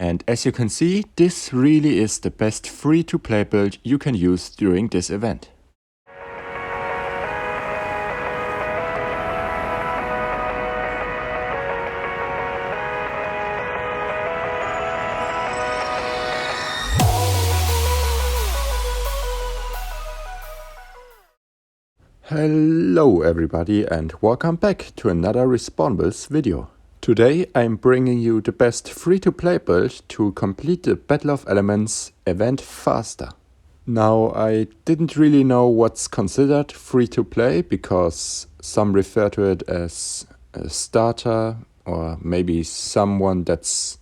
And as you can see, this really is the best free-to-play build you can use during this event. Hello everybody and welcome back to another Respawnables video. Today I'm bringing you the best free-to-play build to complete the Battle of Elements event faster. Now I didn't really know what's considered free-to-play because some refer to it as a starter or maybe someone that's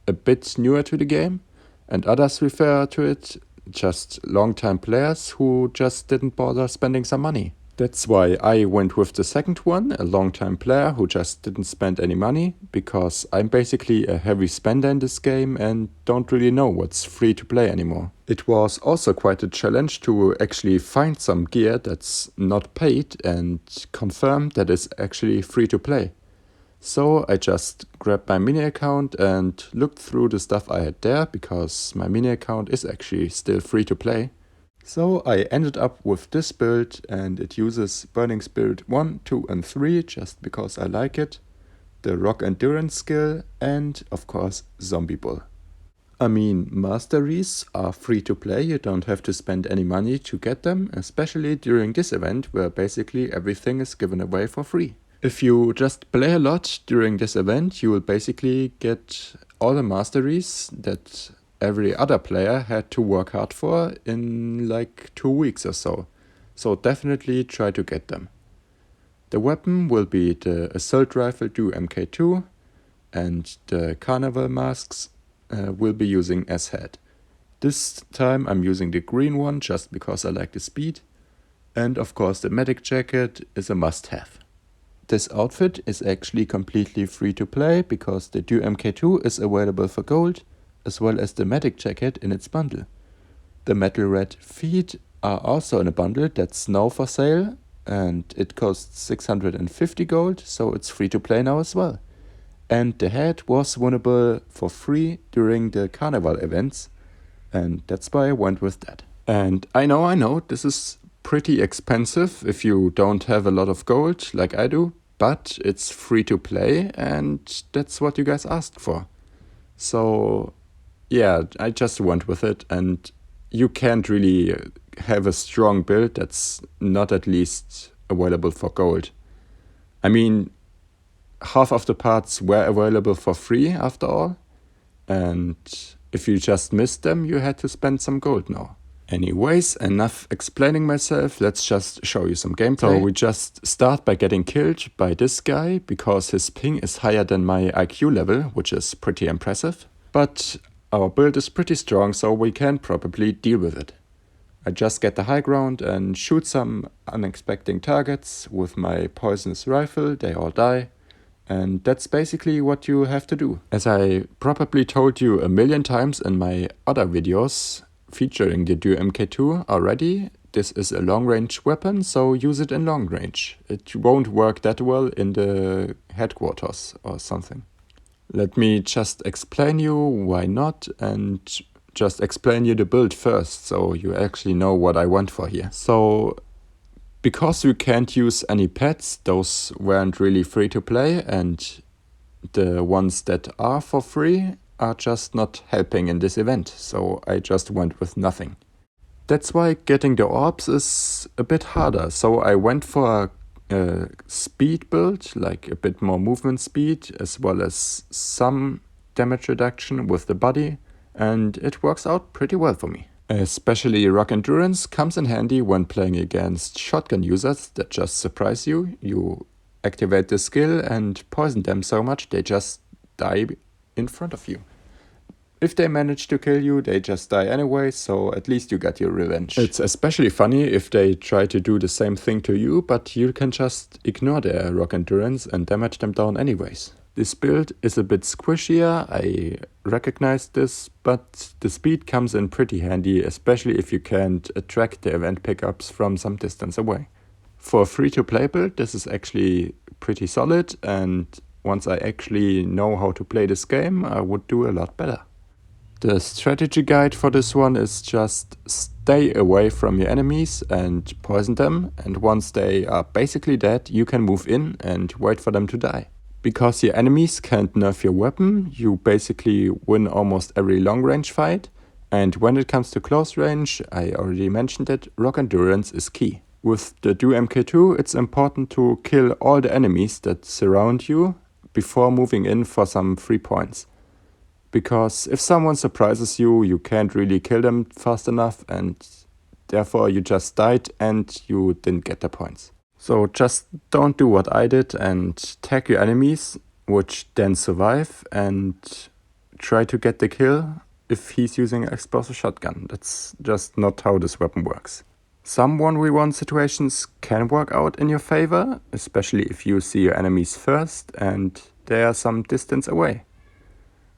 a bit newer to the game, and others refer to it just long-time players who just didn't bother spending some money. That's why I went with the second one, a long-time player who just didn't spend any money, because I'm basically a heavy spender in this game and don't really know what's free to play anymore. It was also quite a challenge to actually find some gear that's not paid and confirm that it's actually free to play. So I just grabbed my mini account and looked through the stuff I had there, because my mini account is actually still free to play. So I ended up with this build, and it uses Burning Spirit 1, 2 and 3 just because I like it, the Rock Endurance skill, and of course Zombie Bull. I mean, masteries are free to play, you don't have to spend any money to get them, especially during this event where basically everything is given away for free. If you just play a lot during this event, you will basically get all the masteries that every other player had to work hard for in like 2 weeks or so. So definitely try to get them. The weapon will be the Assault Rifle Do MK2, and the Carnival masks will be using as head. This time I'm using the green one just because I like the speed, and of course the medic jacket is a must-have. This outfit is actually completely free to play because the Do MK2 is available for gold, as well as the medic jacket in its bundle. The metal red feet are also in a bundle that's now for sale, and it costs 650 gold, so it's free to play now as well. And the head was winnable for free during the carnival events, and that's why I went with that. And I know, this is pretty expensive if you don't have a lot of gold like I do, but it's free to play and that's what you guys asked for. So yeah, I just went with it, and you can't really have a strong build that's not at least available for gold. I mean, half of the parts were available for free after all, and if you just missed them, you had to spend some gold now. Anyways, enough explaining myself, let's just show you some gameplay. So we just start by getting killed by this guy, because his ping is higher than my IQ level, which is pretty impressive. But our build is pretty strong, so we can probably deal with it. I just get the high ground and shoot some unexpected targets with my poisonous rifle, they all die. And that's basically what you have to do. As I probably told you a million times in my other videos featuring the Do MK2 already, this is a long-range weapon, so use it in long range. It won't work that well in the headquarters or something. Let me just explain you why not, and just explain you the build first, so you actually know what I want for here. So, because we can't use any pets, those weren't really free to play, and the ones that are for free are just not helping in this event, so I just went with nothing. That's why getting the orbs is a bit harder, so I went for a speed build, like a bit more movement speed, as well as some damage reduction with the body, and it works out pretty well for me. Especially Rock Endurance comes in handy when playing against shotgun users that just surprise you. You activate the skill and poison them so much they just die in front of you. If they manage to kill you, they just die anyway, so at least you got your revenge. It's especially funny if they try to do the same thing to you, but you can just ignore their Rock Endurance and damage them down anyways. This build is a bit squishier, I recognize this, but the speed comes in pretty handy, especially if you can't attract the event pickups from some distance away. For a free-to-play build, this is actually pretty solid, and once I actually know how to play this game, I would do a lot better. The strategy guide for this one is just stay away from your enemies and poison them, and once they are basically dead, you can move in and wait for them to die. Because your enemies can't nerf your weapon, you basically win almost every long range fight, and when it comes to close range, I already mentioned it, rock endurance is key. With the Do MK2, it's important to kill all the enemies that surround you before moving in for some free points. Because if someone surprises you, you can't really kill them fast enough, and therefore you just died and you didn't get the points. So just don't do what I did and tag your enemies, which then survive, and try to get the kill if he's using an explosive shotgun. That's just not how this weapon works. Some 1v1 situations can work out in your favor, especially if you see your enemies first and they are some distance away.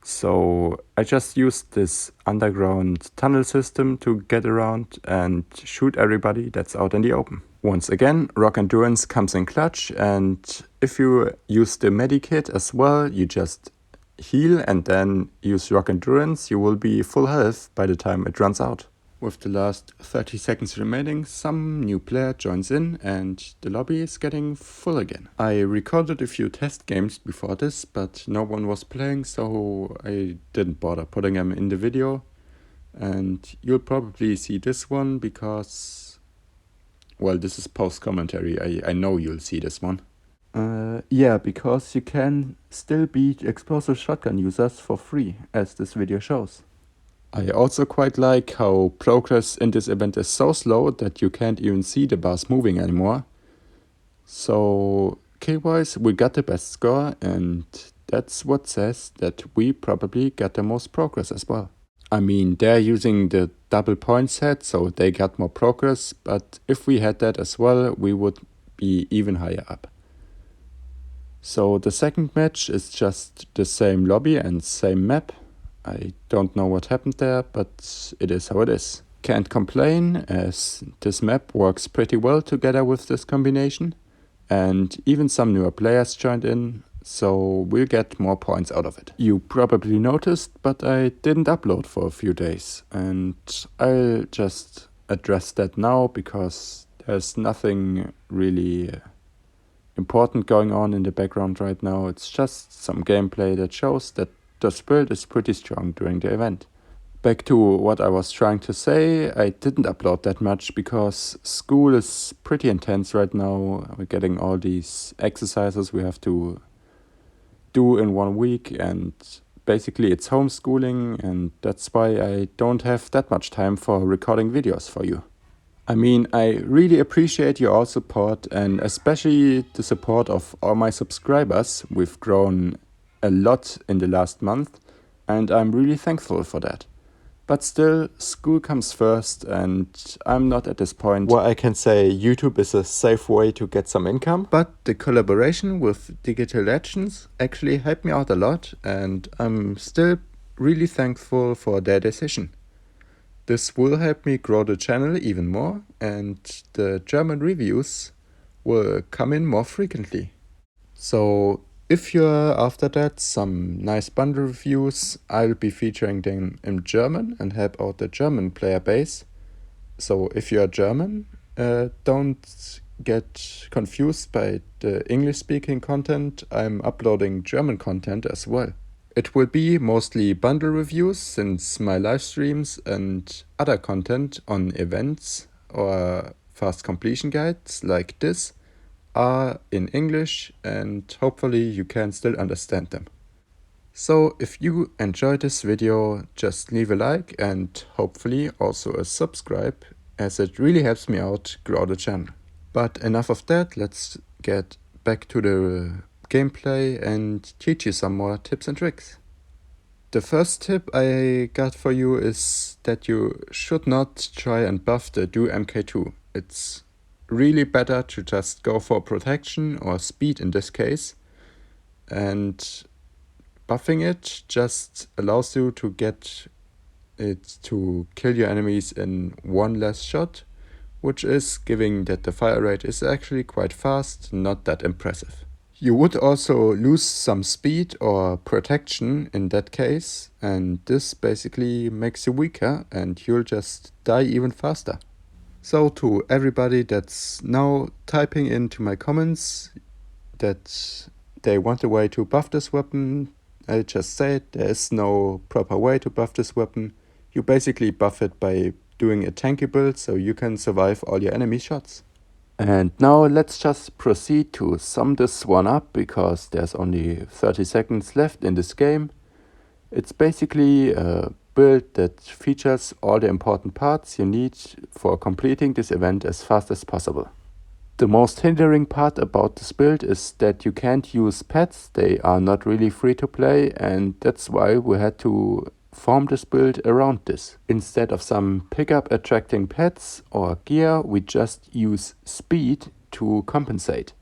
So I just used this underground tunnel system to get around and shoot everybody that's out in the open. Once again, rock endurance comes in clutch, and if you use the medikit as well, you just heal and then use rock endurance, you will be full health by the time it runs out. With the last 30 seconds remaining, some new player joins in and the lobby is getting full again. I recorded a few test games before this, but no one was playing, so I didn't bother putting them in the video. And you'll probably see this one because, well, this is post-commentary. I know you'll see this one. Yeah, because you can still beat explosive shotgun users for free, as this video shows. I also quite like how progress in this event is so slow that you can't even see the bars moving anymore. So kill-wise we got the best score, and that's what says that we probably got the most progress as well. I mean, they're using the double point set, so they got more progress, but if we had that as well, we would be even higher up. So the second match is just the same lobby and same map. I don't know what happened there, but it is how it is. Can't complain, as this map works pretty well together with this combination, and even some newer players joined in, so we'll get more points out of it. You probably noticed, but I didn't upload for a few days, and I'll just address that now because there's nothing really important going on in the background right now. It's just some gameplay that shows that the spirit is pretty strong during the event. Back to what I was trying to say, I didn't upload that much because school is pretty intense right now. We're getting all these exercises we have to do in 1 week, and basically it's homeschooling, and that's why I don't have that much time for recording videos for you. I mean, I really appreciate your all support, and especially the support of all my subscribers. We've grown a lot in the last month, and I'm really thankful for that. But still, school comes first, and I'm not at this point where I can say YouTube is a safe way to get some income. But the collaboration with Digital Legends actually helped me out a lot, and I'm still really thankful for their decision. This will help me grow the channel even more, and the German reviews will come in more frequently. So if you're after that, some nice bundle reviews, I'll be featuring them in German and help out the German player base. So if you're German, don't get confused by the English-speaking content. I'm uploading German content as well. It will be mostly bundle reviews, since my live streams and other content on events or fast completion guides like this are in English, and hopefully you can still understand them. So if you enjoyed this video, just leave a like and hopefully also a subscribe, as it really helps me out grow the channel. But enough of that, let's get back to the gameplay and teach you some more tips and tricks. The first tip I got for you is that you should not try and buff the Do MK2. It's really better to just go for protection or speed in this case, and buffing it just allows you to get it to kill your enemies in one less shot, which is, given that the fire rate is actually quite fast, not that impressive. You would also lose some speed or protection in that case, and this basically makes you weaker and you'll just die even faster. So to everybody that's now typing into my comments that they want a way to buff this weapon, I just said there is no proper way to buff this weapon. You basically buff it by doing a tanky build so you can survive all your enemy shots. And now let's just proceed to sum this one up because there's only 30 seconds left in this game. It's basically a build that features all the important parts you need for completing this event as fast as possible. The most hindering part about this build is that you can't use pets, they are not really free to play, and that's why we had to form this build around this. Instead of some pickup attracting pets or gear, we just use speed to compensate.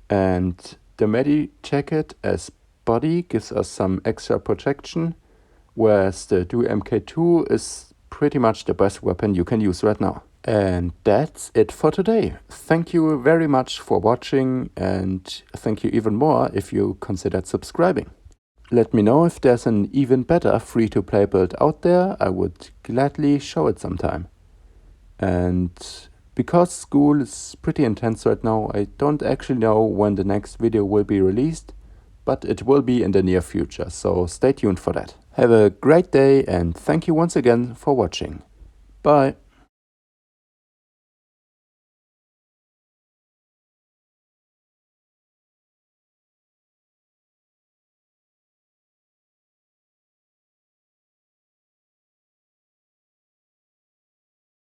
And the Medi jacket as body gives us some extra protection, whereas the Do MK2 is pretty much the best weapon you can use right now. And that's it for today. Thank you very much for watching, and thank you even more if you considered subscribing. Let me know if there's an even better free-to-play build out there. I would gladly show it sometime. And because school is pretty intense right now, I don't actually know when the next video will be released, but it will be in the near future, so stay tuned for that. Have a great day and thank you once again for watching. Bye!